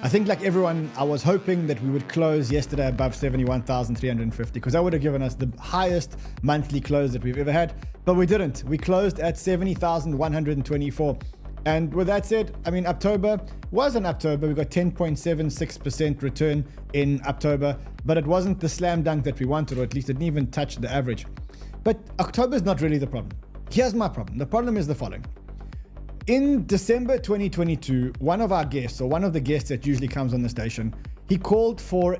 I think like everyone, I was hoping that we would close yesterday above 71,350 because that would have given us the highest monthly close that we've ever had, but we didn't. We closed at 70,124. And with that said, I mean, October was an October. We got 10.76% return in October, but it wasn't the slam dunk that we wanted, or at least it didn't even touch the average. But October is not really the problem. Here's my problem. The problem is the following. In December 2022, one of our guests, or one of the guests that usually comes on the station, he called for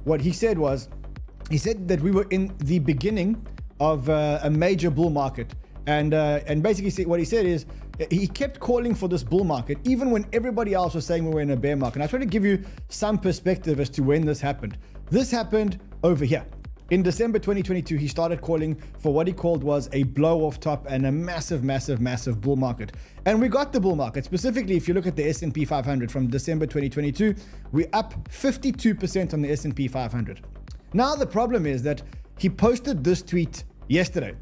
what he said that we were in the beginning of a major bull market. And basically what he said is, he kept calling for this bull market, even when everybody else was saying we were in a bear market. And I try to give you some perspective as to when this happened. This happened over here. In December 2022, he started calling for what he called was a blow off top and a massive, massive, massive bull market. And we got the bull market. Specifically, if you look at the S&P 500 from December 2022, we're up 52% on the S&P 500. Now, the problem is that he posted this tweet yesterday,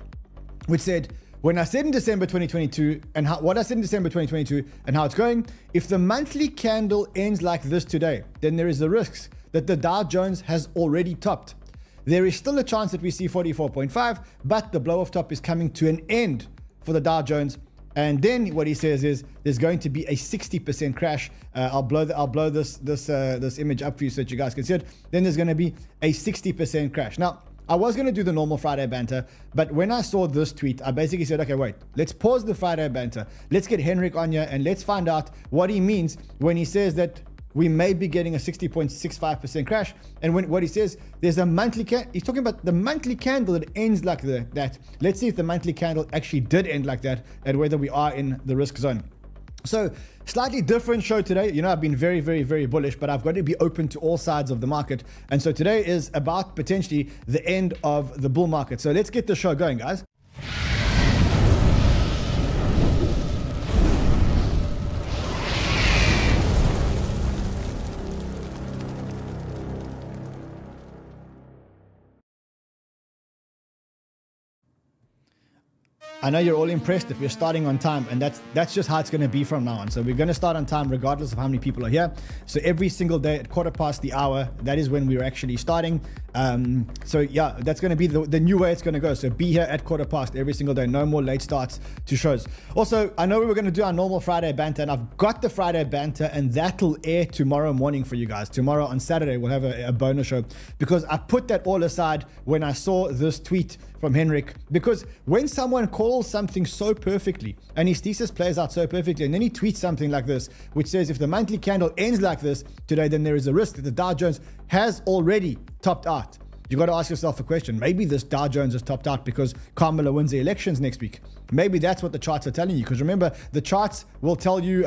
which said, when I said in December 2022 and what I said in December 2022 and how it's going, if the monthly candle ends like this today, then there is a risk that the Dow Jones has already topped. There is still a chance that we see 44.5, but the blow-off top is coming to an end for the Dow Jones. And then what he says is there's going to be a 60% crash. I'll blow this image up for you so that you guys can see it. Then there's going to be a 60% crash. Now, I was going to do the normal Friday banter, but when I saw this tweet, I basically said, okay, wait, let's pause the Friday banter. Let's get Hendrik on here and let's find out what he means when he says that we may be getting a 60.65% crash. And what he says, there's a monthly he's talking about the monthly candle that ends like that. Let's see if the monthly candle actually did end like that and whether we are in the risk zone. So slightly different show today. You know, I've been very, very, very bullish, but I've got to be open to all sides of the market. And so today is about potentially the end of the bull market. So let's get the show going, guys. I know you're all impressed that we're starting on time, and that's just how it's going to be from now on. So we're going to start on time regardless of how many people are here. So every single day at 1:15, that is when we're actually starting. So yeah, that's going to be the new way it's going to go. So be here at 1:15 every single day. No more late starts to shows. Also, I know we were going to do our normal Friday banter, and I've got the Friday banter, and that'll air tomorrow morning for you guys. Tomorrow on Saturday, we'll have a bonus show because I put that all aside when I saw this tweet from Hendrik, because when someone calls something so perfectly and his thesis plays out so perfectly, and then he tweets something like this, which says if the monthly candle ends like this today, then there is a risk that the Dow Jones has already topped out. You got to ask yourself a question. Maybe this Dow Jones has topped out because Kamala wins the elections next week. Maybe that's what the charts are telling you, because remember, the charts will tell you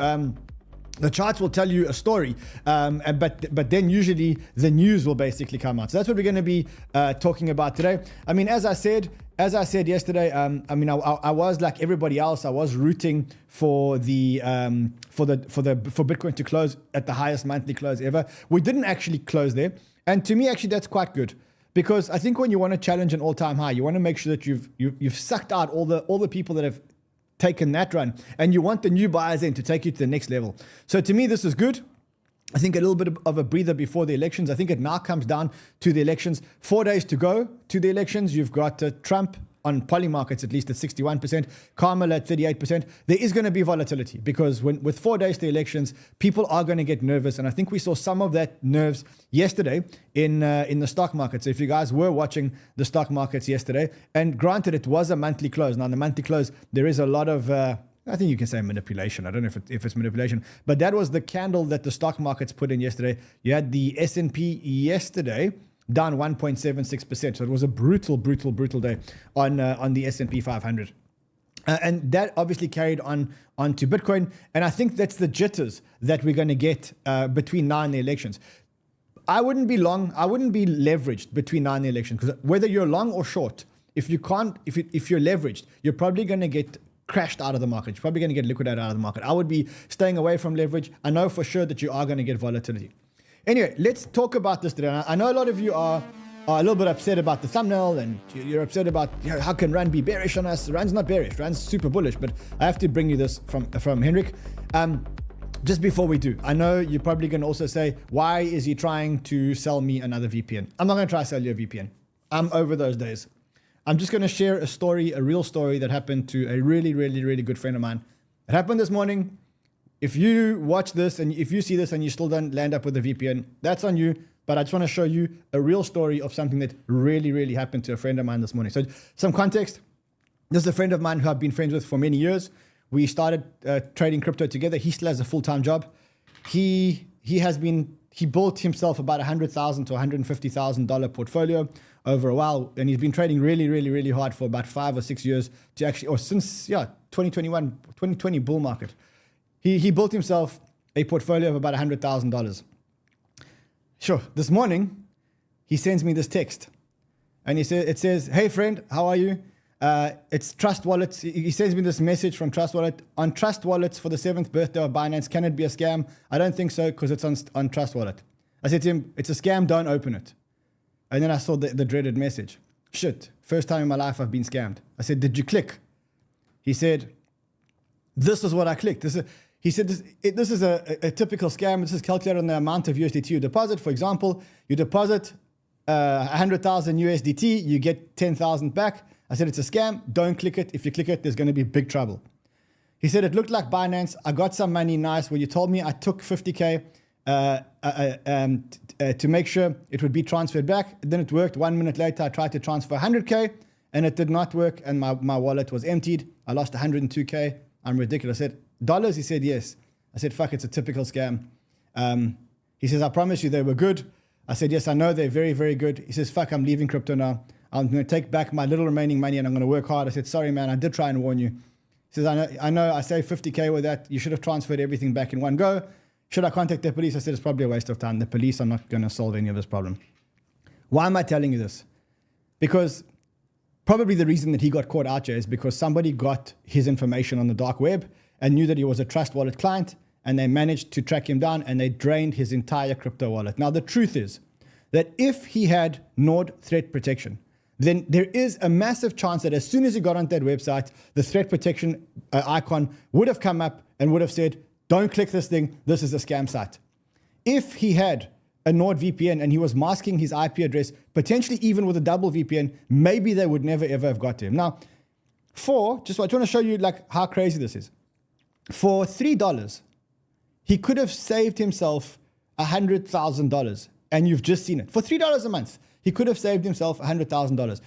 a story, but then usually the news will basically come out. So that's what we're going to be talking about today. I mean, as I said yesterday, I mean, I was like everybody else. I was rooting for Bitcoin to close at the highest monthly close ever. We didn't actually close there, and to me, actually, that's quite good. Because I think when you want to challenge an all-time high, you want to make sure that you've sucked out all the people that have taken that run, and you want the new buyers in to take you to the next level. So to me, this is good. I think a little bit of a breather before the elections. I think it now comes down to the elections. 4 days to go to the elections. You've got Trump on poly markets, at least at 61%, Kamala at 38%. There is going to be volatility because with 4 days to the elections, people are going to get nervous. And I think we saw some of that nerves yesterday in the stock market. So if you guys were watching the stock markets yesterday, and granted it was a monthly close. Now, in the monthly close, there is a lot of, I think you can say manipulation. I don't know if it's manipulation, but that was the candle that the stock markets put in yesterday. You had the S&P yesterday down 1.76%. So it was a brutal day on the S&P 500. And that obviously carried on to Bitcoin. And I think that's the jitters that we're going to get between now and the elections. I wouldn't be long. I wouldn't be leveraged between now and the election, because whether you're long or short, if you're leveraged, you're probably going to get crashed out of the market. You're probably going to get liquidated out of the market. I would be staying away from leverage. I know for sure that you are going to get volatility. Anyway, let's talk about this today. I know a lot of you are a little bit upset about the thumbnail, and you're upset about, how can Rand be bearish on us? Rand's not bearish. Rand's super bullish, but I have to bring you this from Hendrik. just before we do, I know you're probably going to also say, why is he trying to sell me another VPN? I'm not going to try to sell you a VPN. I'm over those days. I'm just going to share a story, a real story that happened to a really, really, really good friend of mine. It happened this morning. If you watch this and if you see this and you still don't land up with a VPN, that's on you. But I just want to show you a real story of something that really, really happened to a friend of mine this morning. So some context. This is a friend of mine who I've been friends with for many years. We started trading crypto together. He still has a full-time job. He built himself about $100,000 to $150,000 portfolio over a while, and he's been trading really, really, really hard for about 5 or 6 years to actually, or since 2020 bull market. He built himself a portfolio of about $100,000. Sure. This morning, he sends me this text, and it says, "Hey friend, how are you? It's Trust Wallets." He sends me this message from Trust Wallet. "On Trust Wallets for the 7th birthday of Binance, can it be a scam?" "I don't think so, because it's on Trust Wallet." I said to him, "It's a scam, don't open it." And then I saw the dreaded message. Shit, first time in my life I've been scammed. I said, "Did you click?" He said, "This is what I clicked." He said, this is a typical scam. This is calculated on the amount of USDT you deposit. For example, you deposit 100,000 USDT, you get 10,000 back. I said, "It's a scam. Don't click it. If you click it, there's going to be big trouble." He said, "It looked like Binance. I got some money nice. When you told me I took 50K to make sure it would be transferred back. Then it worked. 1 minute later, I tried to transfer 100K and it did not work. And my wallet was emptied. I lost 102K. I'm ridiculous." I said, "Dollars?" He said, "Yes." I said, "Fuck, it's a typical scam." He says, "I promise you they were good." I said, "Yes, I know they're very, very good." He says, "Fuck, I'm leaving crypto now. I'm going to take back my little remaining money and I'm going to work hard." I said, "Sorry, man, I did try and warn you." He says, I know, I saved 50K with that. You should have transferred everything back in one go. Should I contact the police?" I said, "It's probably a waste of time. The police are not going to solve any of this problem." Why am I telling you this? Because probably the reason that he got caught out here is because somebody got his information on the dark web and knew that he was a Trust Wallet client, and they managed to track him down and they drained his entire crypto wallet. Now, the truth is that if he had Nord threat protection, then there is a massive chance that as soon as he got on that website, the threat protection icon would have come up and would have said, "Don't click this thing, this is a scam site." If he had a Nord VPN and he was masking his IP address, potentially even with a double VPN, maybe they would never ever have got to him. Now, I just want to show you like how crazy this is. For $3, he could have saved himself $100,000, and you've just seen it. For $3 a month, he could have saved himself $100,000.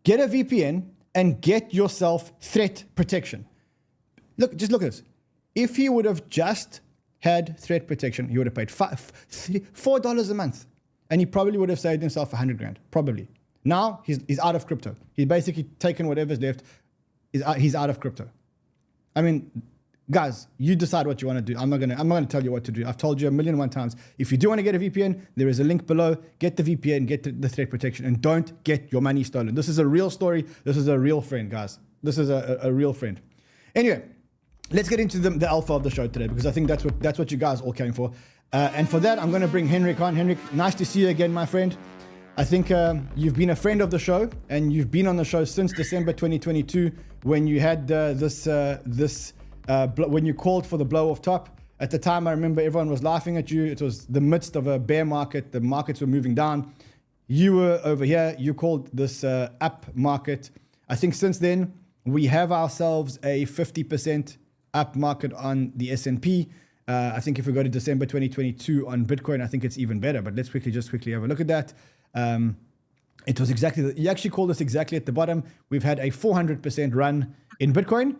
Get a VPN and get yourself threat protection. Just look at this. If he would have just had threat protection, he would have paid $4 a month, and he probably would have saved himself 100 grand, probably. Now he's out of crypto. He's basically taken whatever's left. He's out of crypto. I mean, guys, you decide what you want to do. I'm not gonna tell you what to do. I've told you 1,000,001 times. If you do want to get a VPN, there is a link below. Get the VPN, get the threat protection, and don't get your money stolen. This is a real story. This is a real friend, guys. This is a real friend. Anyway, let's get into the alpha of the show today, because I think that's what you guys all came for. And for that, I'm going to bring Hendrik on. Hendrik, nice to see you again, my friend. I think you've been a friend of the show, and you've been on the show since December 2022 when you had when you called for the blow off top. At the time, I remember everyone was laughing at you. It was the midst of a bear market. The markets were moving down. You were over here. You called this up market. I think since then, we have ourselves a 50% up market on the S&P. I think if we go to December 2022 on Bitcoin, I think it's even better. But let's quickly have a look at that. It was you actually called us exactly at the bottom. We've had a 400% run in Bitcoin,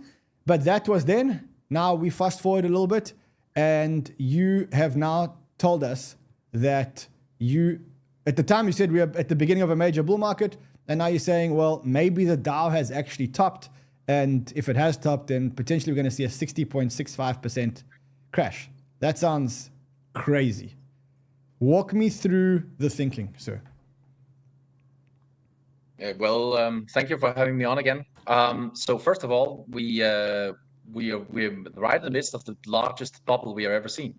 but that was then. Now we fast forward a little bit, and you have now told us that at the time you said we are at the beginning of a major bull market, and now you're saying, well, maybe the Dow has actually topped, and if it has topped, then potentially we're going to see a 60.65% crash. That sounds crazy. Walk me through the thinking, sir. Thank you for having me on again. So first of all, we're right in the midst of the largest bubble we have ever seen.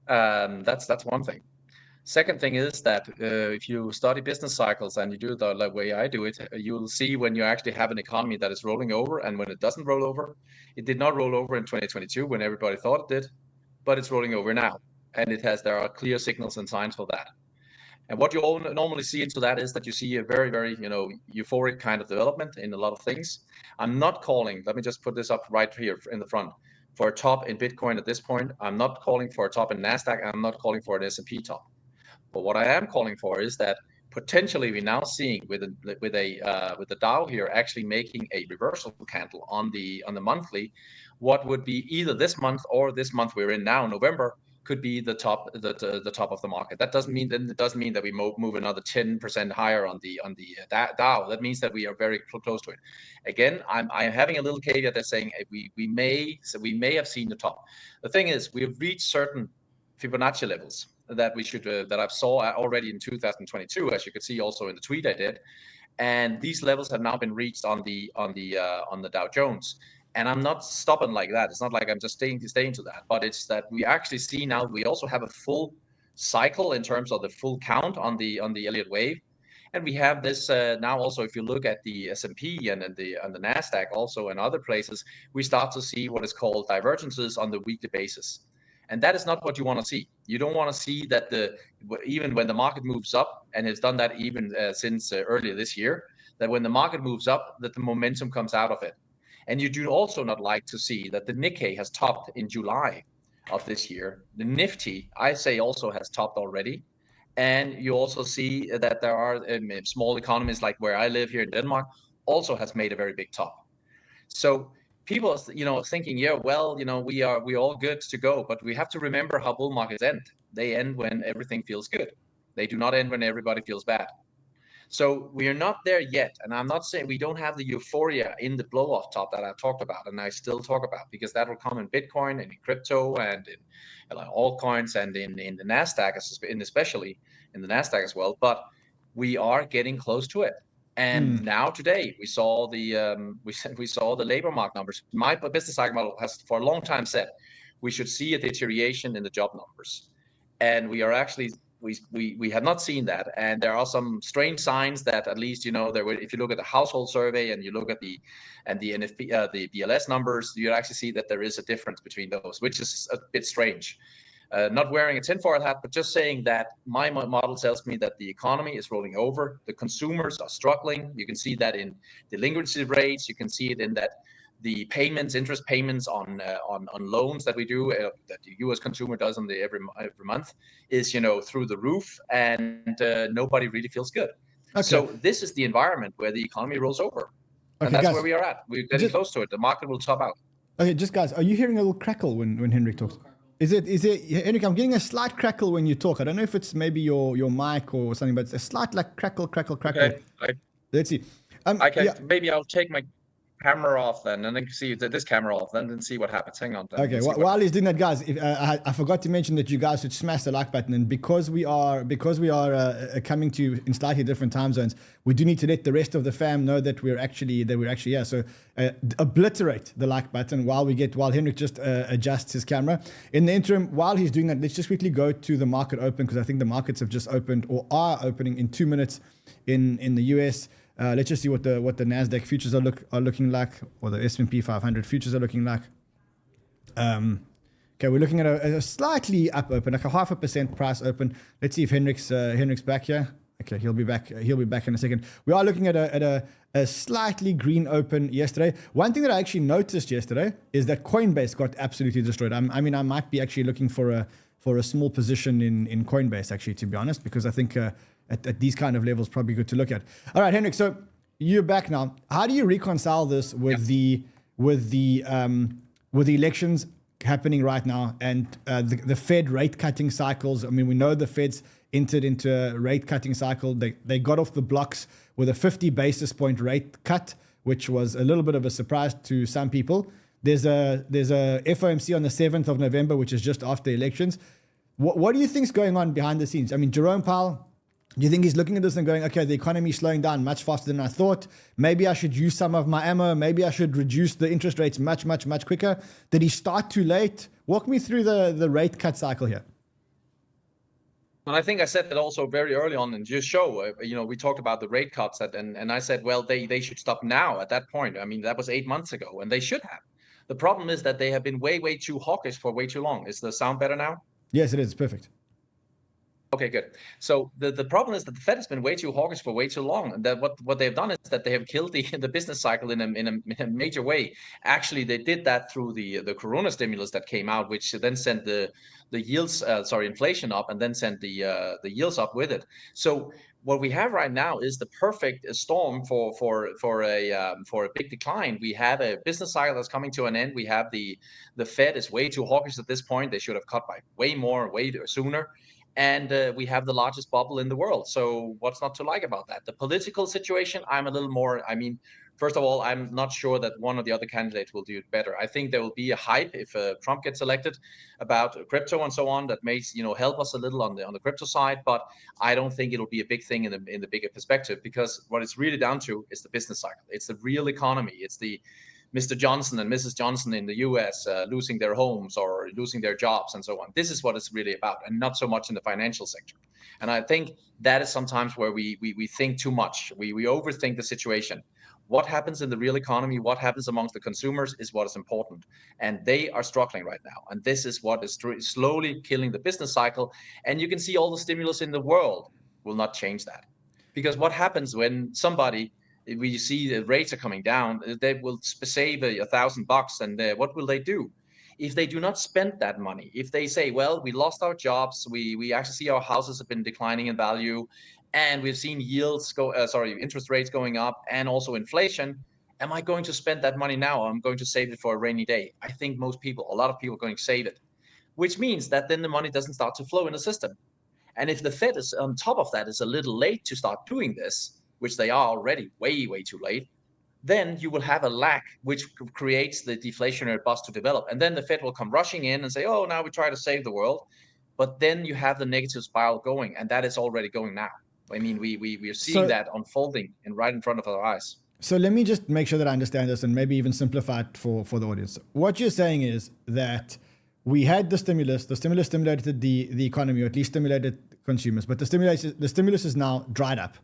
That's one thing. Second thing is that if you study business cycles and you do it the way I do it, you'll see when you actually have an economy that is rolling over and when it doesn't roll over. It did not roll over in 2022 when everybody thought it did. but it's rolling over now, and there are clear signals and signs for that. And what you all normally see into that is that you see a very, very, euphoric kind of development in a lot of things. I'm not calling, let me just put this up right here in the front, for a top in Bitcoin at this point. I'm not calling for a top in NASDAQ. I'm not calling for an S&P top. But what I am calling for is that potentially we're now seeing with the Dow here actually making a reversal candle on the monthly, what would be either this month or this month we're in now, November, could be the top of the market. That doesn't mean that we move another 10% higher on the Dow. That means that we are very close to it. Again, I'm having a little caveat that's saying we may have seen the top. The thing is, we have reached certain Fibonacci levels that we should that I've saw already in 2022, as you could see also in the tweet I did, and these levels have now been reached on the Dow Jones. And I'm not stopping like that. It's not like I'm just staying to that, but it's that we actually see now we also have a full cycle in terms of the full count on the Elliott wave, and we have this now also. If you look at the S&P and the NASDAQ also and other places, we start to see what is called divergences on the weekly basis, and that is not what you want to see. You don't want to see that even when the market moves up, and it's done that even since earlier this year, that when the market moves up, that the momentum comes out of it. And you do also not like to see that the Nikkei has topped in July of this year. The Nifty, I say, also has topped already. And you also see that there are small economies like where I live here in Denmark also has made a very big top. So people are, thinking, yeah, well, we're all good to go. But we have to remember how bull markets end. They end when everything feels good. They do not end when everybody feels bad. So we are not there yet, and I'm not saying we don't have the euphoria in the blow-off top that I talked about, and I still talk about, because that will come in Bitcoin and in crypto and in altcoins and in the NASDAQ, especially in the NASDAQ as well. But we are getting close to it. And now today we saw the labor market numbers. My business cycle model has for a long time said we should see a deterioration in the job numbers, and we are actually. We have not seen that, and there are some strange signs that at least if you look at the household survey and you look at the NFP, the BLS numbers, you actually see that there is a difference between those, which is a bit strange. Not wearing a tinfoil hat, but just saying that my model tells me that the economy is rolling over, the consumers are struggling. You can see that in delinquency rates. You can see it in that the interest payments on loans that we do, that the U.S. consumer does every month, is through the roof, and nobody really feels good. Okay. So this is the environment where the economy rolls over, and that's guys, where we are at. We're getting close to it. The market will top out. Okay, just guys, are you hearing a little crackle when Hendrik talks? Is it Hendrik? I'm getting a slight crackle when you talk. I don't know if it's maybe your mic or something, but it's a slight crackle. Okay. Let's see. Maybe I'll take my camera off then, and then see this camera off, then see what happens. Hang on. Okay. While he's doing that, guys, I forgot to mention that you guys should smash the like button, and because we are coming to you in slightly different time zones, we do need to let the rest of the fam know that we're actually here. So obliterate the like button while Hendrik just adjusts his camera. In the interim, while he's doing that, let's just quickly go to the market open, because I think the markets have just opened or are opening in 2 minutes in the US. Let's just see what the NASDAQ futures are looking like, or the S&P 500 futures are looking like. Okay, we're looking at a slightly up open, like a 0.5% price open. Let's see if Hendrik's back here. Okay, he'll be back in a second. We are looking at a slightly green open yesterday. One thing that I actually noticed yesterday is that Coinbase got absolutely destroyed. I mean, I might be actually looking for a small position in Coinbase, actually, to be honest, because I think at these kind of levels, probably good to look at. All right, Hendrik, so you're back now. How do you reconcile this with the elections happening right now and the Fed rate cutting cycles? I mean, we know the Fed's entered into a rate cutting cycle. They got off the blocks with a 50 basis point rate cut, which was a little bit of a surprise to some people. There's a FOMC on the 7th of November, which is just after elections. What do you think's going on behind the scenes? I mean, Jerome Powell, do you think he's looking at this and going, okay, the economy's slowing down much faster than I thought. Maybe I should use some of my ammo. Maybe I should reduce the interest rates much, much, much quicker. Did he start too late? Walk me through the rate cut cycle here. Well, I think I said that also very early on in your show. We talked about the rate cuts, and I said, well, they should stop now at that point. I mean, that was 8 months ago, and they should have. The problem is that they have been way too hawkish for way too long. Is the sound better now? Yes, it is. Perfect. Okay, good. So the problem is that the Fed has been way too hawkish for way too long, and that what they've done is that they have killed the business cycle in a major way. Actually, they did that through the Corona stimulus that came out, which then sent the yields, inflation up, and then sent the yields up with it. So what we have right now is the perfect storm for a big decline. We have a business cycle that's coming to an end. We have the Fed is way too hawkish at this point. They should have cut by way more, way sooner. And we have the largest bubble in the world. So what's not to like about that? The political situation, I'm a little more, first of all, I'm not sure that one or the other candidate will do it better. I think there will be a hype if Trump gets elected about crypto and so on that may, help us a little on the crypto side, but I don't think it'll be a big thing in the bigger perspective, because what it's really down to is the business cycle. It's the real economy. It's the Mr. Johnson and Mrs. Johnson in the US losing their homes or losing their jobs and so on. This is what it's really about, and not so much in the financial sector. And I think that is sometimes where we think too much. We overthink the situation. What happens in the real economy, what happens amongst the consumers is what is important. And they are struggling right now. And this is what is slowly killing the business cycle. And you can see all the stimulus in the world will not change that. Because what happens when somebody, we see the rates are coming down, they will save $1,000, and what will they do? If they do not spend that money, if they say, well, we lost our jobs, we actually see our houses have been declining in value, and we've seen yields interest rates going up, and also inflation, am I going to spend that money now, or I'm going to save it for a rainy day? I think a lot of people are going to save it, which means that then the money doesn't start to flow in the system. And if the Fed is on top of that is a little late to start doing this, which they are already way too late, then you will have a lag, which creates the deflationary bust to develop. And then the Fed will come rushing in and say, oh, now we try to save the world. But then you have the negative spiral going, and that is already going now. I mean, we are seeing that unfolding right in front of our eyes. So let me just make sure that I understand this and maybe even simplify it for the audience. What you're saying is that we had the stimulus stimulated the economy, or at least stimulated consumers, but the stimulus is now dried up.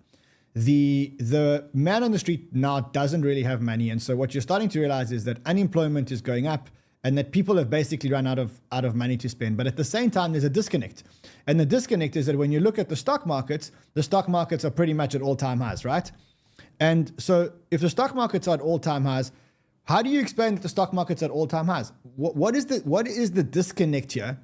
The man on the street now doesn't really have money, and so what you're starting to realize is that unemployment is going up, and that people have basically run out of money to spend. But at the same time, there's a disconnect, and the disconnect is that when you look at the stock markets are pretty much at all-time highs, right? And so if the stock markets are at all-time highs, how do you explain that the stock market's at all-time highs? What is the disconnect here?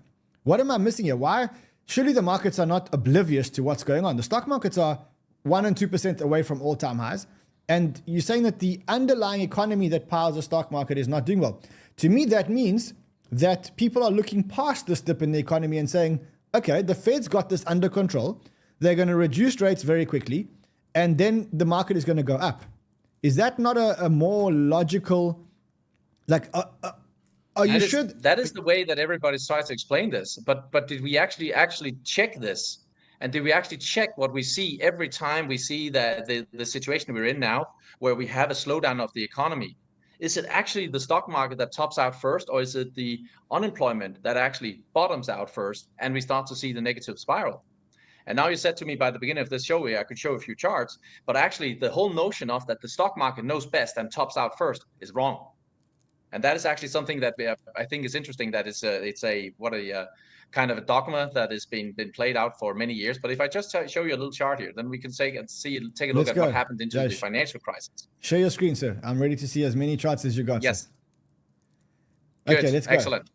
What am I missing here? Why? Surely the markets are not oblivious to what's going on. The stock markets are 1% and 2% away from all-time highs. And you're saying that the underlying economy that powers the stock market is not doing well. To me, that means that people are looking past this dip in the economy and saying, okay, the Fed's got this under control. They're going to reduce rates very quickly, and then the market is going to go up. Is that not a more logical, are you sure? That is the way that everybody tries to explain this. But did we actually check this? And did we actually check what we see every time we see that the situation we're in now, where we have a slowdown of the economy? Is it actually the stock market that tops out first, or is it the unemployment that actually bottoms out first, and we start to see the negative spiral? And now you said to me by the beginning of this show, I could show a few charts, but actually the whole notion of that the stock market knows best and tops out first is wrong. And that is actually something that I think is interesting. That is, it's a kind of a dogma that has been played out for many years. But if I just show you a little chart here, then we can take a look at what happened into the financial crisis. Share your screen, sir. I'm ready to see as many charts as you got. Yes. Good. Okay, let's go. Excellent.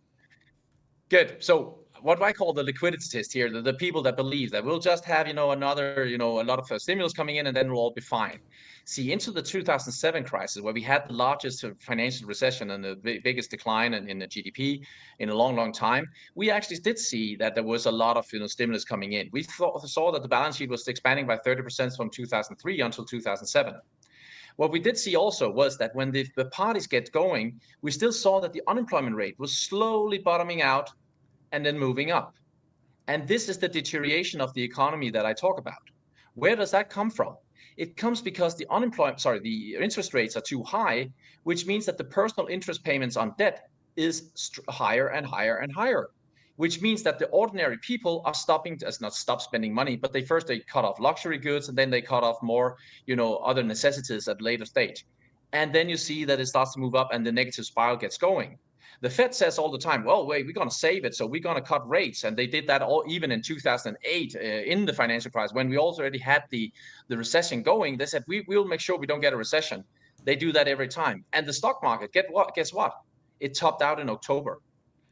Good. So what I call the liquidity test here, the people that believe that we'll just have, another, a lot of stimulus coming in and then we'll all be fine. See, into the 2007 crisis, where we had the largest financial recession and the biggest decline in the GDP in a long time, we actually did see that there was a lot of stimulus coming in. We saw that the balance sheet was expanding by 30% from 2003 until 2007. What we did see also was that when the parties get going, we still saw that the unemployment rate was slowly bottoming out and then moving up. And this is the deterioration of the economy that I talk about. Where does that come from? It comes because the interest rates are too high, which means that the personal interest payments on debt is higher and higher and higher, which means that the ordinary people are not stop spending money, but they cut off luxury goods, and then they cut off more, other necessities at a later stage. and then you see that it starts to move up and the negative spiral gets going. The Fed says all the time, well, wait, we're going to save it, so we're going to cut rates. And they did that all even in 2008 in the financial crisis, when we already had the recession going. They said, we'll make sure we don't get a recession. They do that every time. And the stock market, guess what? It topped out in October.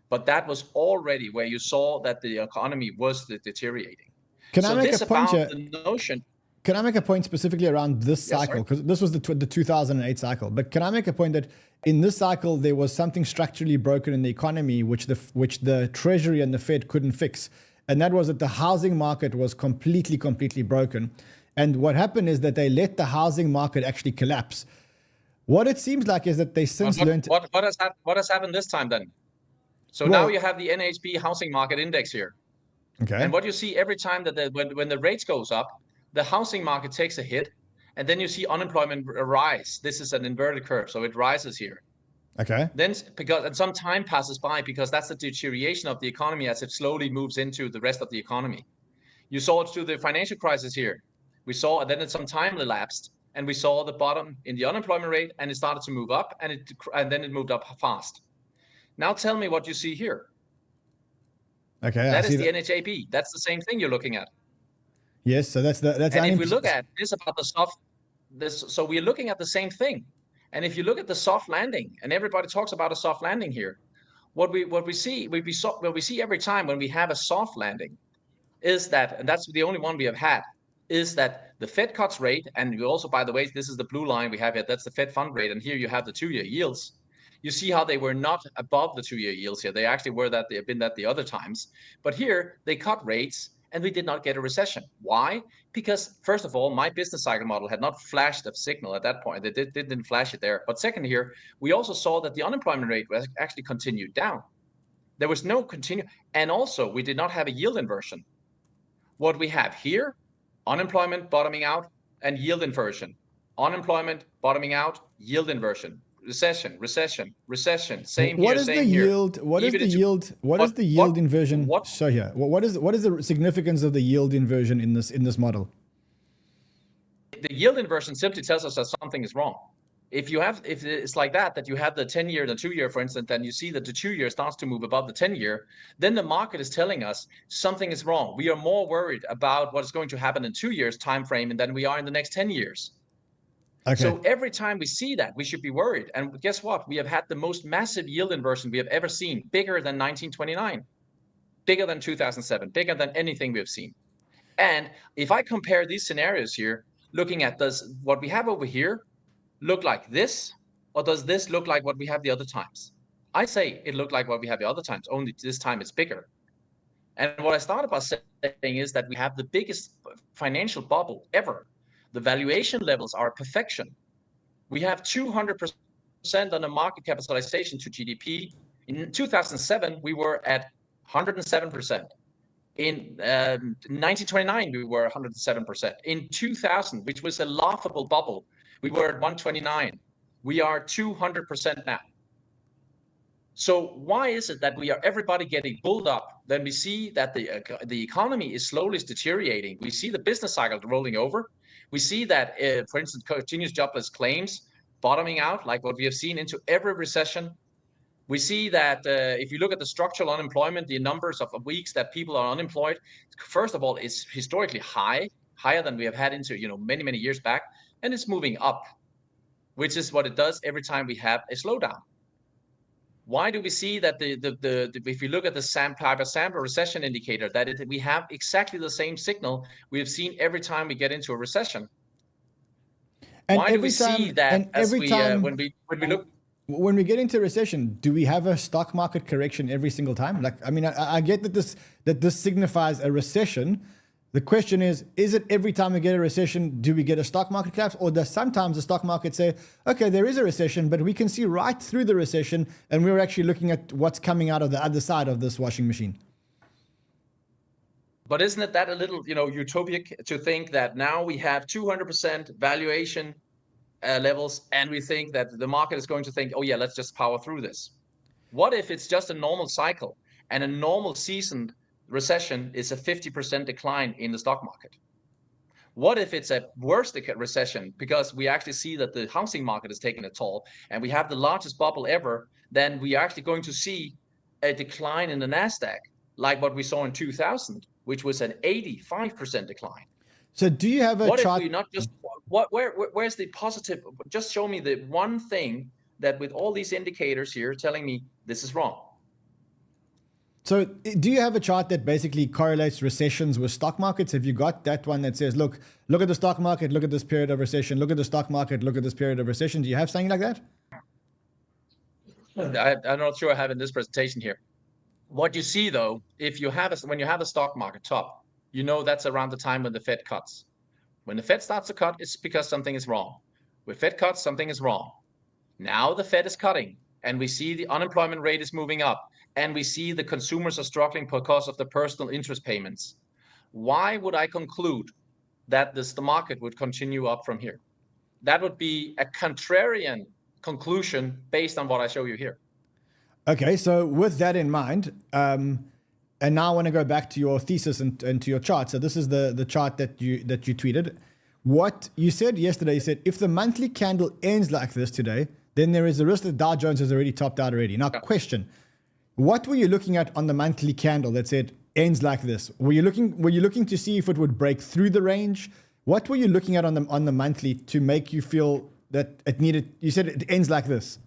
But that was already where you saw that the economy was deteriorating. Can I make a point here? The notion. Can I make a point specifically around this cycle? Because this was the 2008 cycle. But can I make a point that in this cycle, there was something structurally broken in the economy, which the Treasury and the Fed couldn't fix. And that was that the housing market was completely broken. And what happened is that they let the housing market actually collapse. What it seems like is that they since learned... What has happened this time then? So now you have the NHB housing market index here. Okay. And what you see every time that when the rates goes up, the housing market takes a hit, and then you see unemployment rise. This is an inverted curve, so it rises here. Okay. Then and some time passes by, because that's the deterioration of the economy as it slowly moves into the rest of the economy. You saw it through the financial crisis here. We saw, and then some time elapsed, and we saw the bottom in the unemployment rate, and it started to move up, and then it moved up fast. Now tell me what you see here. Okay, that is the NHAP. That's the same thing you're looking at. Yes, so that's. And if we look at this about so we're looking at the same thing. And if you look at the soft landing, and everybody talks about a soft landing here, what we see every time when we have a soft landing is that, and that's the only one we have had, is that the Fed cuts rate, and you also, by the way, this is the blue line we have here. That's the Fed fund rate, and here you have the 2-year yields. You see how they were not above the 2-year yields here. They actually were that. They have been that the other times. But here they cut rates, and we did not get a recession. Why? Because first of all, my business cycle model had not flashed a signal at that point. They didn't flash it there. But second here, we also saw that the unemployment rate was actually continued down. There was no and also we did not have a yield inversion. What we have here, unemployment bottoming out and yield inversion. Unemployment bottoming out, yield inversion. Recession. Same what here, is same the here. Yield? What is the yield? What is the yield inversion? Show here. What is the significance of the yield inversion in this model? The yield inversion simply tells us that something is wrong. If it's like that you have the 10-year, the 2-year, for instance, and you see that the 2-year starts to move above the 10-year, then the market is telling us something is wrong. We are more worried about what is going to happen in 2 years time frame than we are in the next 10 years. Okay. So every time we see that, we should be worried. And guess what? We have had the most massive yield inversion we have ever seen, bigger than 1929, bigger than 2007, bigger than anything we have seen. And if I compare these scenarios here, looking at does what we have over here look like this, or does this look like what we have the other times? I say it looked like what we have the other times, only this time it's bigger. And what I started by saying is that we have the biggest financial bubble ever. The valuation levels are perfection. We have 200% on the market capitalization to GDP. In 2007, we were at 107%. In 1929, we were 107%. In 2000, which was a laughable bubble, we were at 129. We are 200% now. So why is it that we are everybody getting bulled up? Then we see that the economy is slowly deteriorating. We see the business cycle rolling over. We see that, for instance, continuous jobless claims bottoming out, like what we have seen into every recession. We see that if you look at the structural unemployment, the numbers of weeks that people are unemployed, first of all, is historically higher than we have had into many years back, and it's moving up, which is what it does every time we have a slowdown. Why do we see that if you look at the sample recession indicator, that we have exactly the same signal we have seen every time we get into a recession? And why do we see that when we get into a recession, do we have a stock market correction every single time? Like, I mean, I get that this signifies a recession. The question is it every time we get a recession, do we get a stock market collapse? Or does sometimes the stock market say, okay, there is a recession, but we can see right through the recession, and we're actually looking at what's coming out of the other side of this washing machine? But isn't it that a little, utopic to think that now we have 200% valuation levels, and we think that the market is going to think, oh yeah, let's just power through this? What if it's just a normal cycle, and a normal seasoned recession is a 50% decline in the stock market? What if it's a worse recession because we actually see that the housing market is taking a toll and we have the largest bubble ever? Then we are actually going to see a decline in the NASDAQ, like what we saw in 2000, which was an 85% decline. So do you have a what chart? If we not just where's the positive? Just show me the one thing that with all these indicators here telling me this is wrong. So do you have a chart that basically correlates recessions with stock markets? Have you got that one that says, look at the stock market, look at this period of recession, look at the stock market, look at this period of recession? Do you have something like that? I'm not sure I have in this presentation here. What you see though, if you have when you have a stock market top, you know that's around the time when the Fed cuts. When the Fed starts to cut, it's because something is wrong. When Fed cuts, something is wrong. Now the Fed is cutting, and we see the unemployment rate is moving up, and we see the consumers are struggling because of the personal interest payments. Why would I conclude that the market would continue up from here? That would be a contrarian conclusion based on what I show you here. Okay, so with that in mind, and now I want to go back to your thesis and to your chart. So this is the chart that you tweeted. What you said yesterday, you said if the monthly candle ends like this today, then there is a risk that Dow Jones has already topped out already. Now, question: what were you looking at on the monthly candle that said ends like this? Were you looking to see if it would break through the range? What were you looking at on the monthly to make you feel that it needed? You said it ends like this.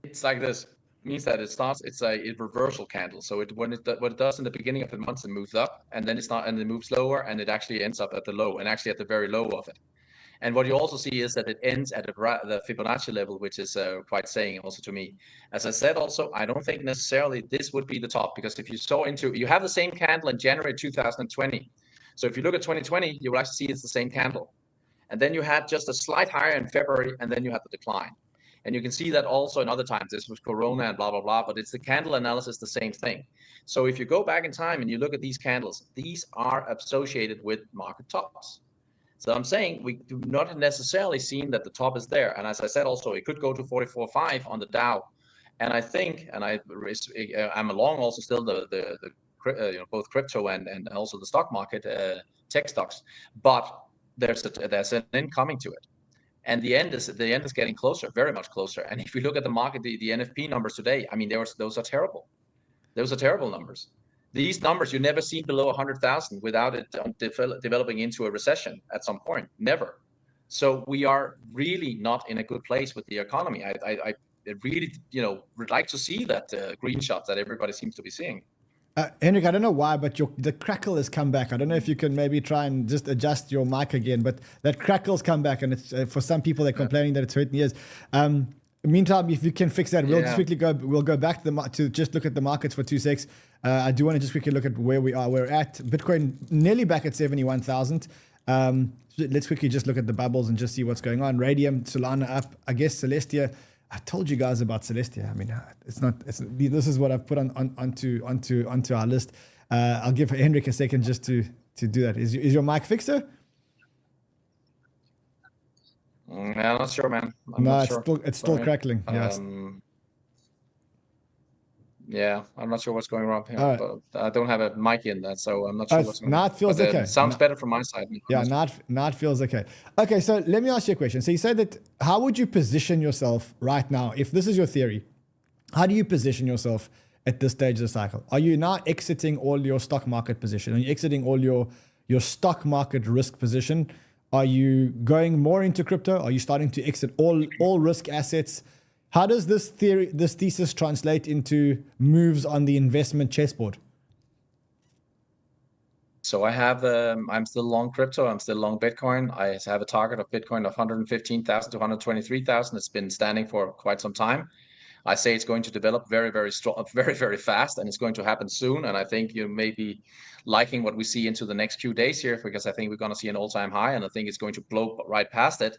It's like this. Means that it starts. It's a reversal candle. So what it does in the beginning of the month, it moves up, and then it moves lower, and it actually ends up at the low, and actually at the very low of it. And what you also see is that it ends at the Fibonacci level, which is quite saying also to me. As I said, also, I don't think necessarily this would be the top, because if you have the same candle in January 2020. So if you look at 2020, you will actually see it's the same candle. And then you had just a slight higher in February, and then you had the decline. And you can see that also in other times. This was Corona and blah, blah, blah, but it's the candle analysis, the same thing. So if you go back in time and you look at these candles, these are associated with market tops. So I'm saying we do not necessarily seen that the top is there. And as I said, also, it could go to 44.5 on the Dow. And I think, and I'm along also still both crypto and also the stock market, tech stocks, but there's an end coming to it. And the end is getting closer, very much closer. And if we look at the market, the NFP numbers today, I mean, those are terrible. Those are terrible numbers. These numbers you never see below 100,000 without it developing into a recession at some point. Never. So we are really not in a good place with the economy. I really, would like to see that green shot that everybody seems to be seeing. Hendrik, I don't know why, but the crackle has come back. I don't know if you can maybe try and just adjust your mic again, but that crackle's come back, and it's for some people they're complaining that it's hurting ears. Meantime, if you can fix that, we'll just quickly go back to just look at the markets for 2 seconds. I do want to just quickly look at where we are. We're at Bitcoin nearly back at 71,000. Let's quickly just look at the bubbles and just see what's going on. Radium, Solana up. I guess Celestia. I told you guys about Celestia. I mean, this is what I've put onto our list. I'll give Hendrik a second just to do that. Is your mic fixed, sir? I'm not sure, man. It's still crackling. Yes. Yeah, I'm not sure what's going wrong here. Right. But I don't have a mic in that, so I'm not sure what's going on. Now it feels okay. Sounds better from my side. Yeah, now it feels okay. Okay, so let me ask you a question. So you said that, how would you position yourself right now? If this is your theory, how do you position yourself at this stage of the cycle? Are you now exiting all your stock market position? Are you exiting all your stock market risk position? Are you going more into crypto? Are you starting to exit all risk assets? How does this thesis translate into moves on the investment chessboard? So I have, I'm still long crypto. I'm still long Bitcoin. I have a target of Bitcoin of 115,000 to 123,000. It's been standing for quite some time. I say it's going to develop very, very strong, very, very fast, and it's going to happen soon. And I think you may be liking what we see into the next few days here, because I think we're going to see an all-time high, and I think it's going to blow right past it.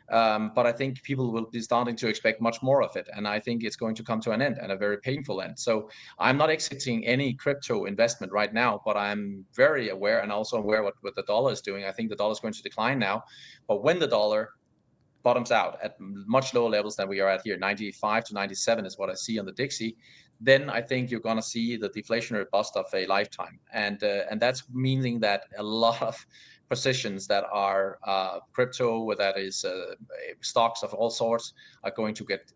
But I think people will be starting to expect much more of it. And I think it's going to come to an end, and a very painful end. So I'm not exiting any crypto investment right now, but I'm very aware, and also aware what the dollar is doing. I think the dollar is going to decline now. But when the dollar bottoms out at much lower levels than we are at here, 95 to 97 is what I see on the Dixie, then I think you're going to see the deflationary bust of a lifetime. And that's meaning that a lot of positions that are crypto, that is stocks of all sorts, are going to get,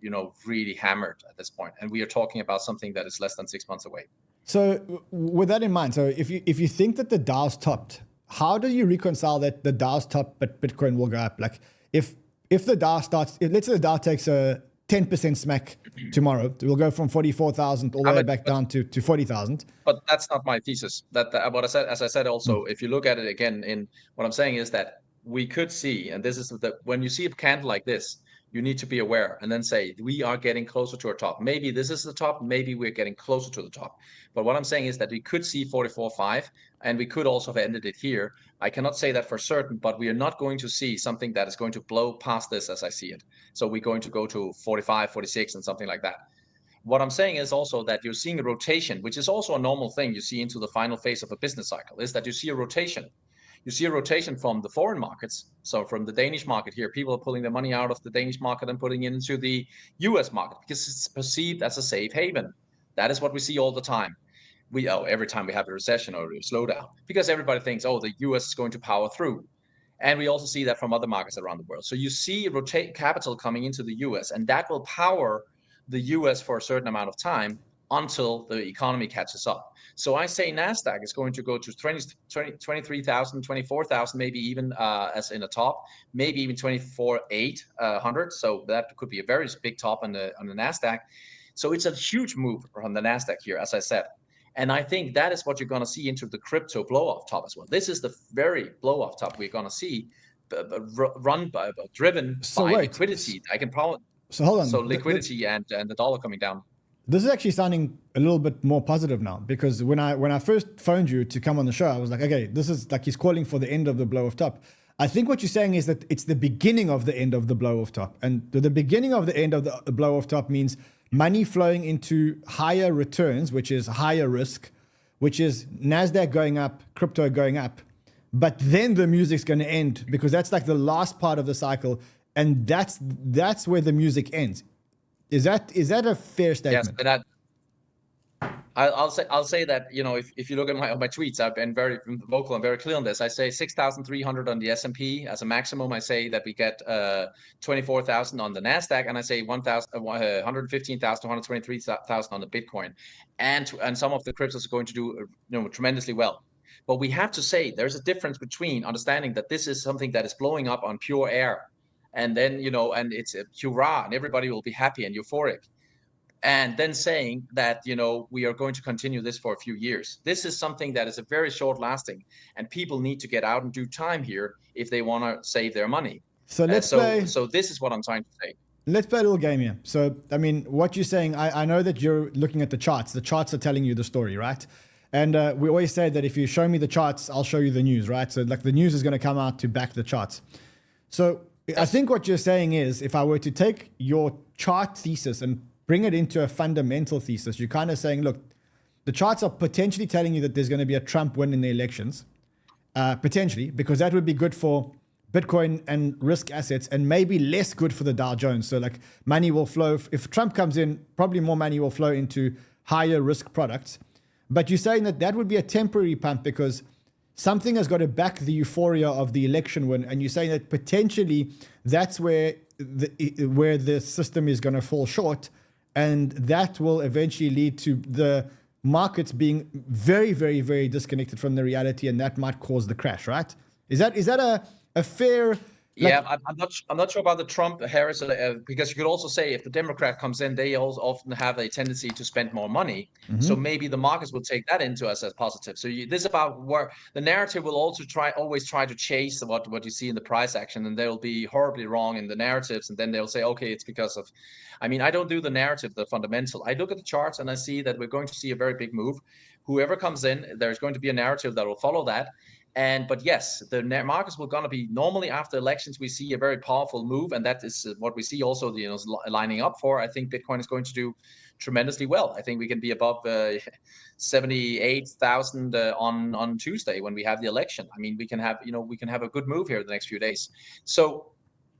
really hammered at this point. And we are talking about something that is less than 6 months away. So with that in mind, so if you think that the Dow's topped, how do you reconcile that the Dow's topped but Bitcoin will go up? Like if the Dow starts, let's say the Dow takes a 10% smack tomorrow, it will go from 44,000 all the way back down to 40,000. But that's not my thesis. That what I said, as I said also, if you look at it again, in what I'm saying is that we could see, and this is when you see a candle like this, you need to be aware and then say, we are getting closer to our top. Maybe this is the top, maybe we're getting closer to the top. But what I'm saying is that we could see 44.5, and we could also have ended it here. I cannot say that for certain, but we are not going to see something that is going to blow past this as I see it. So we're going to go to 45, 46 and something like that. What I'm saying is also that you're seeing a rotation, which is also a normal thing you see into the final phase of a business cycle, is that you see a rotation. You see a rotation from the foreign markets. So from the Danish market here, people are pulling their money out of the Danish market and putting it into the US market because it's perceived as a safe haven. That is what we see all the time. Every time we have a recession or a slowdown, because everybody thinks, the US is going to power through. And we also see that from other markets around the world. So you see capital coming into the US, and that will power the US for a certain amount of time until the economy catches up. So I say NASDAQ is going to go to 23,000, 24,000, maybe even as in a top, maybe even 24,800. So that could be a very big top on the NASDAQ. So it's a huge move from the NASDAQ here, as I said. And I think that is what you're going to see into the crypto blow-off top as well. This is the very blow-off top we're going to see, driven by liquidity. I can probably hold on. So liquidity and the dollar coming down. This is actually sounding a little bit more positive now, because when I first phoned you to come on the show, I was like, okay, this is like he's calling for the end of the blow-off top. I think what you're saying is that it's the beginning of the end of the blow-off top, and the beginning of the end of the blow-off top means money flowing into higher returns, which is higher risk, which is NASDAQ going up, crypto going up. But then the music's going to end, because that's like the last part of the cycle. And that's where the music ends. Is that a fair statement? Yes, and I'll say that, if you look at my tweets, I've been very vocal and very clear on this. I say 6,300 on the S&P as a maximum. I say that we get 24,000 on the NASDAQ, and I say 115,000 to 123,000 on the Bitcoin, and some of the cryptos are going to do tremendously well. But we have to say there's a difference between understanding that this is something that is blowing up on pure air, and then and it's a hurrah, and everybody will be happy and euphoric. And then saying that, we are going to continue this for a few years. This is something that is a very short lasting, and people need to get out in due time here if they want to save their money. So let's play. So this is what I'm trying to say. Let's play a little game here. So, I mean, what you're saying, I know that you're looking at the charts. The charts are telling you the story, right? And we always say that if you show me the charts, I'll show you the news, right? So like the news is going to come out to back the charts. So I think what you're saying is, if I were to take your chart thesis and bring it into a fundamental thesis, you're kind of saying, look, the charts are potentially telling you that there's going to be a Trump win in the elections, potentially, because that would be good for Bitcoin and risk assets, and maybe less good for the Dow Jones. So like money will flow. If Trump comes in, probably more money will flow into higher risk products. But you're saying that would be a temporary pump because something has got to back the euphoria of the election win. And you're saying that potentially that's where the system is going to fall short. And that will eventually lead to the markets being very, very, very disconnected from the reality. And that might cause the crash, right? Is that a fair... Yeah, I'm not sure about the Trump-Harris, because you could also say if the Democrat comes in, they also often have a tendency to spend more money. Mm-hmm. So maybe the markets will take that into us as positive. So this is about where the narrative will also always try to chase what you see in the price action, and they'll be horribly wrong in the narratives. And then they'll say, okay, it's because of, I don't do the narrative, the fundamental. I look at the charts and I see that we're going to see a very big move. Whoever comes in, there's going to be a narrative that will follow that. But yes, the markets will going to be normally after elections. We see a very powerful move, and that is what we see also, lining up for. I think Bitcoin is going to do tremendously well. I think we can be above 78,000 on Tuesday when we have the election. We can have a good move here the next few days. So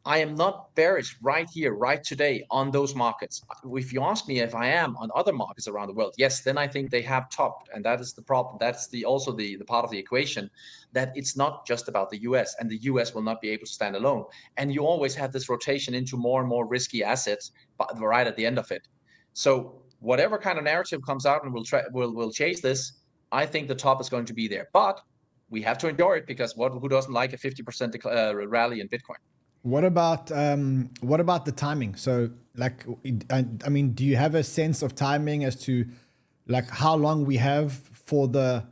I am not bearish right here, right today on those markets. If you ask me if I am on other markets around the world, yes, then I think they have topped. And that is the problem. That's also the part of the equation, that it's not just about the US, and the US will not be able to stand alone. And you always have this rotation into more and more risky assets right at the end of it. So whatever kind of narrative comes out and we'll chase this, I think the top is going to be there. But we have to enjoy it, because who doesn't like a 50% rally in Bitcoin? What about the timing? So, like, I mean, do you have a sense of timing as to like how long we have for the?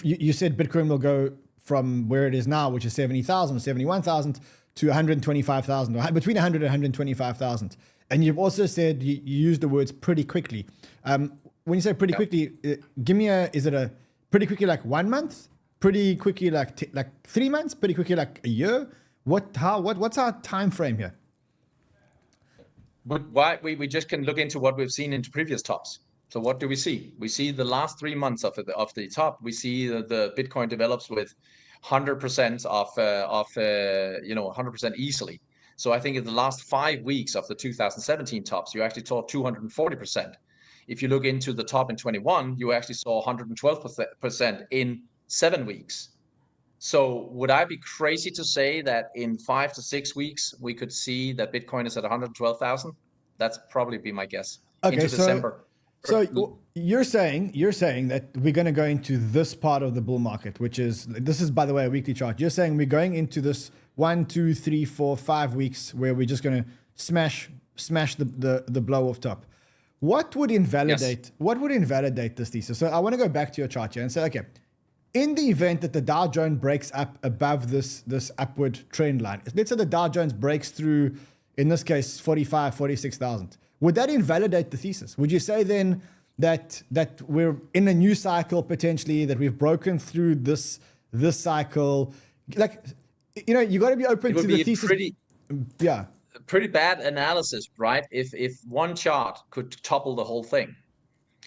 You said Bitcoin will go from where it is now, which is 70,000, 71,000, to 125,000, or between 100 and 125,000. And you've also said you used the words pretty quickly. When you say pretty quickly, give me is it a pretty quickly like 1 month? Pretty quickly like 3 months? Pretty quickly like a year? What's our time frame here? But why we just can look into what we've seen into previous tops. So what do we see? We see the last 3 months of the top. We see the Bitcoin develops with 100% of 100% easily. So I think in the last 5 weeks of the 2017 tops, you actually saw 240%. If you look into the top in 21, you actually saw 112% in 7 weeks. So would I be crazy to say that in 5 to 6 weeks we could see that Bitcoin is at 112,000? That's probably be my guess. Okay, into December. So you're saying that we're going to go into this part of the bull market, which is, this is, by the way, a weekly chart. You're saying we're going into this 1, 2, 3, 4, 5 weeks where we're just going to smash the blow off top. What would invalidate this thesis? So I want to go back to your chart here and say, okay, in the event that the Dow Jones breaks up above this upward trend line, let's say the Dow Jones breaks through, in this case, 45, 46,000. Would that invalidate the thesis? Would you say then that we're in a new cycle potentially, that we've broken through this cycle? Like, you got to be open to the thesis. Pretty bad analysis, right? If one chart could topple the whole thing.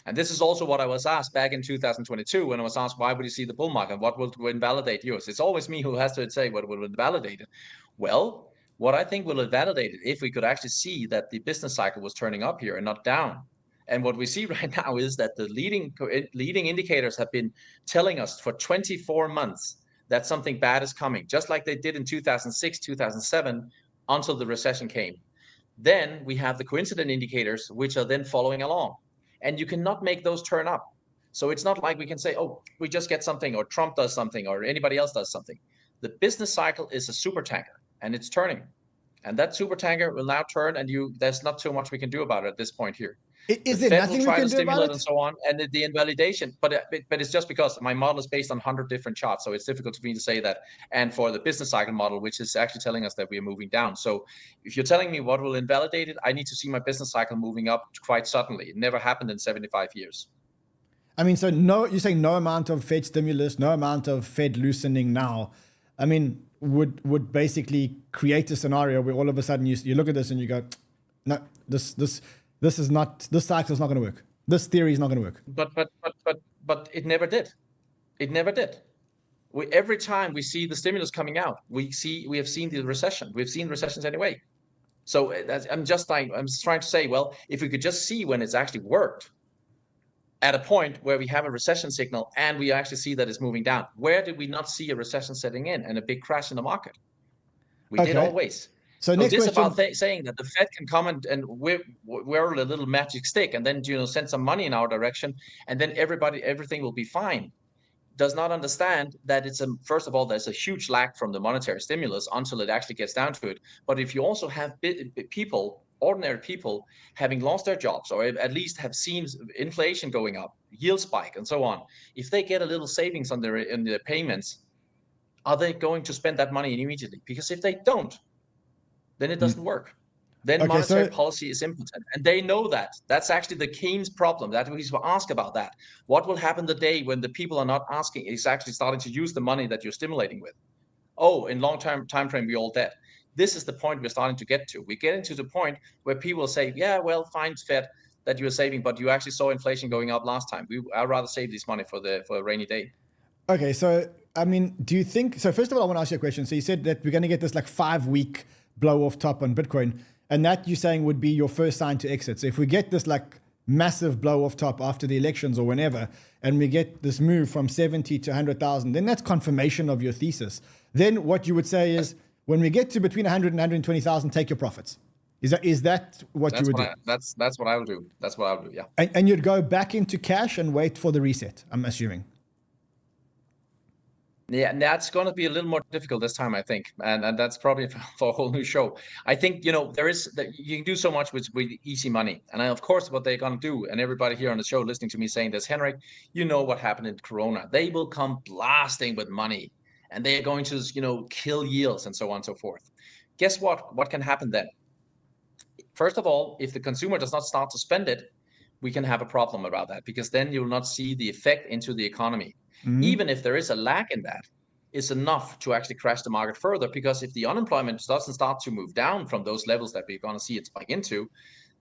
And this is also what I was asked back in 2022 when I was asked, why would you see the bull market? What will invalidate yours? It's always me who has to say what will invalidate it. Well, what I think will invalidate it, if we could actually see that the business cycle was turning up here and not down. And what we see right now is that the leading indicators have been telling us for 24 months that something bad is coming, just like they did in 2006, 2007, until the recession came. Then we have the coincident indicators, which are then following along. And you cannot make those turn up. So it's not like we can say, oh, we just get something, or Trump does something, or anybody else does something. The business cycle is a super tanker, and it's turning. And that super tanker will now turn, and there's not too much we can do about it at this point here. Is there nothing we can do about it? And so on, and the invalidation, but it's just because my model is based on 100 different charts, so it's difficult for me to say that. And for the business cycle model, which is actually telling us that we are moving down. So if you're telling me what will invalidate it, I need to see my business cycle moving up quite suddenly. It never happened in 75 years. I mean, so you're saying no amount of Fed stimulus, no amount of Fed loosening now, I mean, would basically create a scenario where all of a sudden you look at this and you go, no, this cycle is not going to work. This theory is not going to work. But it never did. It never did. Every time we see the stimulus coming out, we have seen the recession. We've seen recessions anyway. So I'm just trying to say, well, if we could just see when it's actually worked, at a point where we have a recession signal and we actually see that it's moving down, where did we not see a recession setting in and a big crash in the market? We did always. So next question, about saying that the Fed can come and wear a little magic stick and then send some money in our direction and then everything will be fine, does not understand that first of all, there's a huge lag from the monetary stimulus until it actually gets down to it. But if you also have ordinary people having lost their jobs, or at least have seen inflation going up, yield spike, and so on, if they get a little savings in their payments, are they going to spend that money immediately? Because if they don't, then it doesn't work. Then monetary policy is impotent, and they know that. That's actually the Keynes problem. That we should ask about that. What will happen the day when the people are not asking, is actually starting to use the money that you're stimulating with? Oh, in long-term time frame, we're all dead. This is the point we're starting to get to. We get into the point where people say, yeah, well, fine, Fed, that you're saving, but you actually saw inflation going up last time. I'd rather save this money for a rainy day. Okay, so, I mean, do you think, so first of all, I want to ask you a question. So you said that we're going to get this like 5-week blow off top on Bitcoin. And that you're saying would be your first sign to exit. So if we get this like massive blow off top after the elections or whenever, and we get this move from 70 to 100,000, then that's confirmation of your thesis. Then what you would say is, when we get to between 100 and 120,000, take your profits. Is that what you would do? That's what I would do. That's what I would do. Yeah. And you'd go back into cash and wait for the reset, I'm assuming. Yeah, that's going to be a little more difficult this time, I think, and that's probably for a whole new show. I think you can do so much with easy money, and of course what they're going to do, and everybody here on the show listening to me saying this, Henrik, you know what happened in Corona? They will come blasting with money, and they are going to kill yields and so on and so forth. Guess what? What can happen then? First of all, if the consumer does not start to spend it, we can have a problem about that, because then you will not see the effect into the economy. Mm-hmm. Even if there is a lag in that, it's enough to actually crash the market further, because if the unemployment doesn't start to move down from those levels that we're going to see it spike into,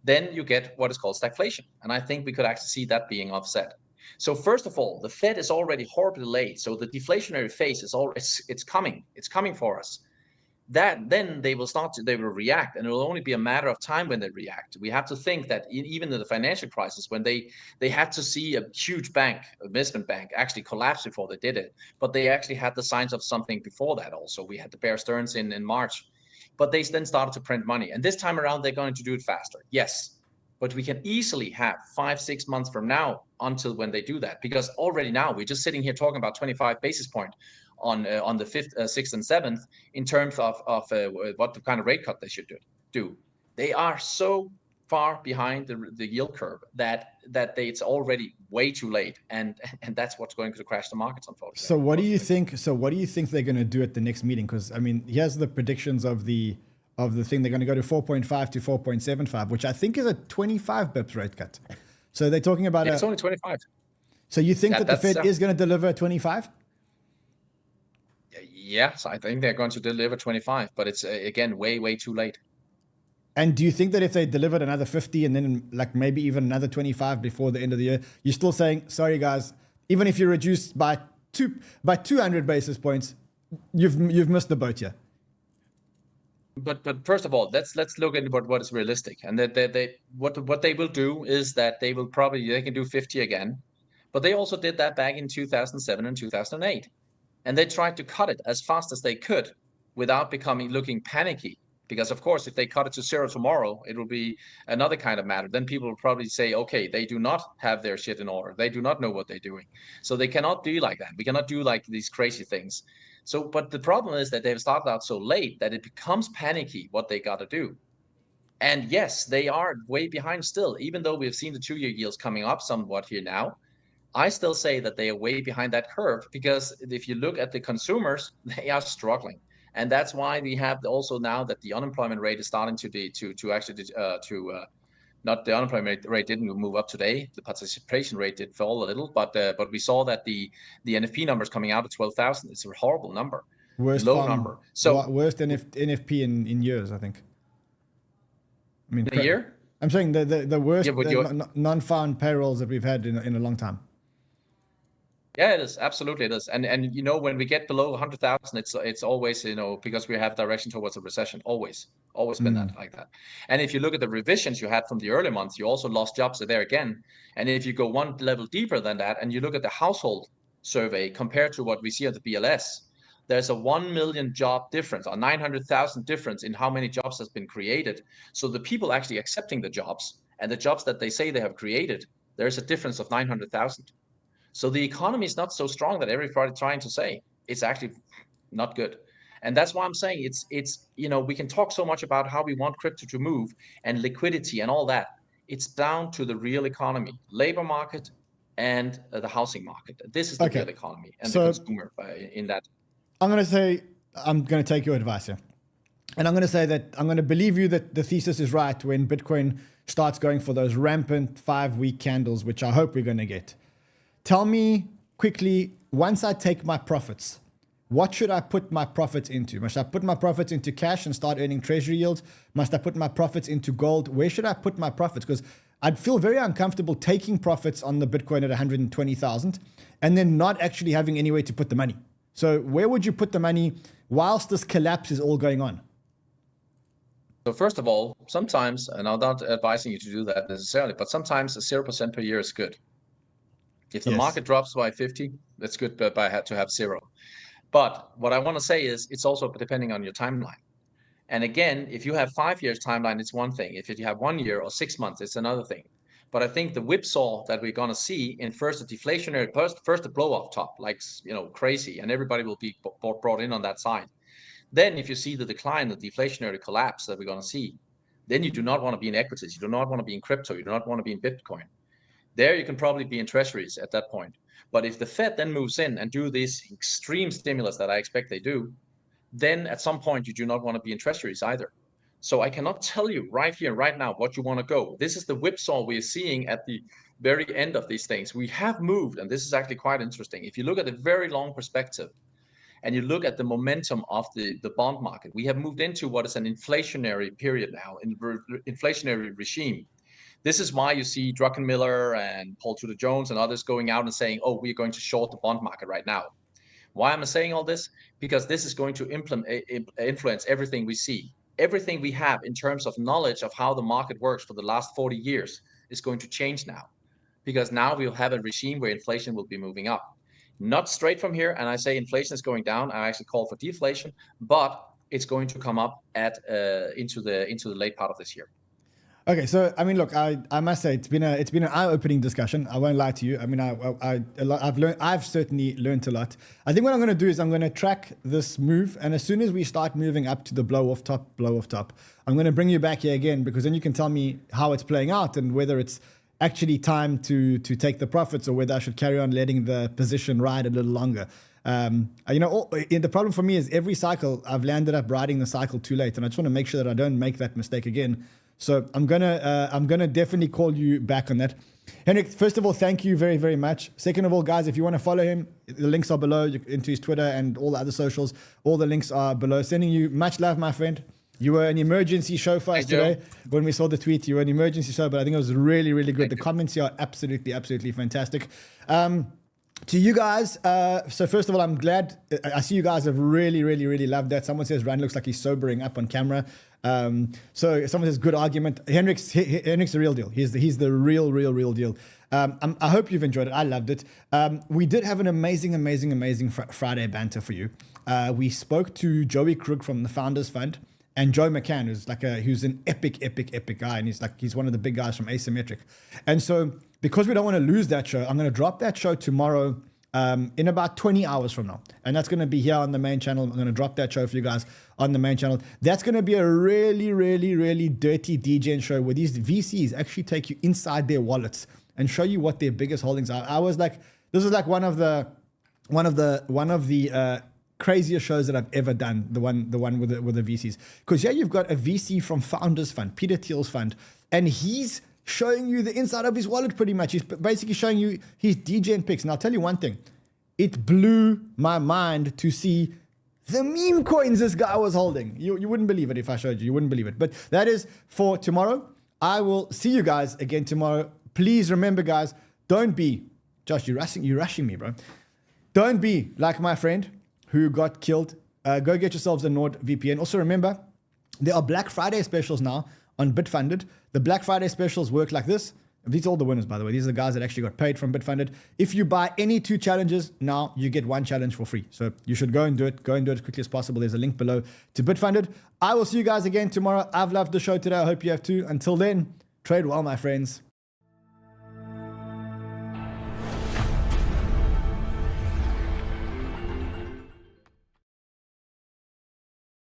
then you get what is called stagflation. And I think we could actually see that being offset. So first of all, the Fed is already horribly late. So the deflationary phase is it's coming for us. Then they will react, and it will only be a matter of time when they react. We have to think that even in the financial crisis, when they had to see a huge bank, investment bank, actually collapse before they did it, but they actually had the signs of something before that also. We had the Bear Stearns in March, but they then started to print money. And this time around, they're going to do it faster. Yes, but we can easily have 5-6 months from now until when they do that, because already now we're just sitting here talking about 25 basis points on the 5th, 6th, and 7th in terms of what the kind of rate cut they should do. They are so far behind the yield curve that it's already way too late, and that's what's going to crash the markets, unfortunately. So what do you think? So what do you think they're going to do at the next meeting? Because I mean, here's the predictions of the thing. They're going to go to 4.5 to 4.75, which I think is a 25 bips rate cut. So they're talking about it's only 25. So you think that the Fed is going to deliver 25? Yes, I think they're going to deliver 25, but it's again way too late. And do you think that if they delivered another 50 and then like maybe even another 25 before the end of the year, you're still saying, sorry guys, even if you reduce by 200 basis points, you've missed the boat here? But first of all, let's look at what is realistic, and what they will do is that they can do 50 again, but they also did that back in 2007 and 2008. And they tried to cut it as fast as they could without looking panicky. Because of course, if they cut it to zero tomorrow, it will be another kind of matter. Then people will probably say, okay, they do not have their shit in order. They do not know what they're doing. So they cannot do like that. We cannot do like these crazy things. So, but the problem is that they've started out so late that it becomes panicky what they got to do. And yes, they are way behind still, even though we've seen the 2-year yields coming up somewhat here now. I still say that they are way behind that curve, because if you look at the consumers, they are struggling. And that's why we have also now that the unemployment rate is starting not the unemployment rate didn't move up today. The participation rate did fall a little, but we saw that the NFP numbers coming out at 12,000. It's a horrible number, low number. So worse than NFP in years, I think. I mean, the year? I'm saying the worst non-farm payrolls that we've had in a long time. Yeah, it is. Absolutely, it is. And when we get below 100,000, it's always, because we have direction towards a recession, always been that like that. And if you look at the revisions you had from the early months, you also lost jobs there again. And if you go one level deeper than that, and you look at the household survey compared to what we see at the BLS, there's a 1 million job difference, or 900,000 difference in how many jobs has been created. So the people actually accepting the jobs and the jobs that they say they have created, there's a difference of 900,000. So the economy is not so strong that everybody trying to say it's actually not good. And that's why I'm saying it's we can talk so much about how we want crypto to move and liquidity and all that. It's down to the real economy, labor market, and the housing market. This is the real economy and the consumer in that. I'm going to take your advice here. And I'm going to say that I'm going to believe you that the thesis is right when Bitcoin starts going for those rampant 5-week candles, which I hope we're going to get. Tell me quickly, once I take my profits, what should I put my profits into? Must I put my profits into cash and start earning treasury yields? Must I put my profits into gold? Where should I put my profits? Because I'd feel very uncomfortable taking profits on the Bitcoin at 120,000 and then not actually having any way to put the money. So where would you put the money whilst this collapse is all going on? first of all, sometimes, and I'm not advising you to do that necessarily, but sometimes a 0% per year is good. If the market drops by 50, that's good to have 0. But what I want to say is it's also depending on your timeline. And again, if you have 5 years timeline, it's one thing. If you have 1 year or 6 months, it's another thing. But I think the whipsaw that we're going to see in first a deflationary, first a blow off top, like, crazy, and everybody will be brought in on that side. Then if you see the decline, the deflationary collapse that we're going to see, then you do not want to be in equities. You do not want to be in crypto. You do not want to be in Bitcoin. There you can probably be in treasuries at that point. But if the Fed then moves in and do this extreme stimulus that I expect they do, then at some point you do not want to be in treasuries either. So I cannot tell you right here, right now, what you want to go. This is the whipsaw we are seeing at the very end of these things. We have moved, and this is actually quite interesting. If you look at the very long perspective, and you look at the momentum of the bond market, we have moved into what is an inflationary period now, inflationary regime. This is why you see Druckenmiller and Paul Tudor Jones and others going out and saying, oh, we're going to short the bond market right now. Why am I saying all this? Because this is going to influence everything we see. Everything we have in terms of knowledge of how the market works for the last 40 years is going to change now. Because now we'll have a regime where inflation will be moving up. Not straight from here, and I say inflation is going down. I actually call for deflation, but it's going to come up into the late part of this year. Okay, so I mean, look, I must say it's been an eye-opening discussion. I won't lie to you. I mean, I've certainly learned a lot. I think what I'm going to do is I'm going to track this move, and as soon as we start moving up to the blow off top, I'm going to bring you back here again, because then you can tell me how it's playing out and whether it's actually time to take the profits or whether I should carry on letting the position ride a little longer. The problem for me is every cycle I've landed up riding the cycle too late, and I just want to make sure that I don't make that mistake again. So I'm gonna definitely call you back on that. Hendrik, first of all, thank you very, very much. Second of all, guys, if you want to follow him, the links are below into his Twitter and all the other socials. All the links are below. Sending you much love, my friend. You were an emergency show for us today. When we saw the tweet, you were an emergency show, but I think it was really, really good. The comments here are absolutely, absolutely fantastic. To you guys, so first of all, I'm glad. I see you guys have really, really, really loved that. Someone says Rand looks like he's sobering up on camera. So someone says good argument. Hendrik's the real deal. He's the real deal. I hope you've enjoyed it. I loved it. We did have an amazing Friday banter for you. We spoke to Joey Krug from the Founders Fund and Joe McCann, who's an epic guy, and he's one of the big guys from Asymmetric. And so because we don't want to lose that show, I'm going to drop that show tomorrow in about 20 hours from now. And that's going to be here on the main channel. I'm going to drop that show for you guys on the main channel. That's going to be a really dirty DGen show where these VCs actually take you inside their wallets and show you what their biggest holdings are. I was like, this is like one of the craziest shows that I've ever done. The one with the VCs, because you've got a VC from Founders Fund, Peter Thiel's fund, and he's showing you the inside of his wallet pretty much. He's basically showing you his DGen picks. And I'll tell you one thing, it blew my mind to see the meme coins this guy was holding. You wouldn't believe it if I showed you. You wouldn't believe it. But that is for tomorrow. I will see you guys again tomorrow. Please remember, guys, don't be, Josh, you're rushing me, bro. Don't be like my friend who got killed. Go get yourselves a NordVPN. Also remember, there are Black Friday specials now on Bitfunded. The Black Friday specials work like this. These are all the winners, by the way. These are the guys that actually got paid from Bitfunded. If you buy any 2 challenges now, you get 1 challenge for free. So you should go and do it. Go and do it as quickly as possible. There's a link below to Bitfunded. I will see you guys again tomorrow. I've loved the show today. I hope you have too. Until then, trade well, my friends.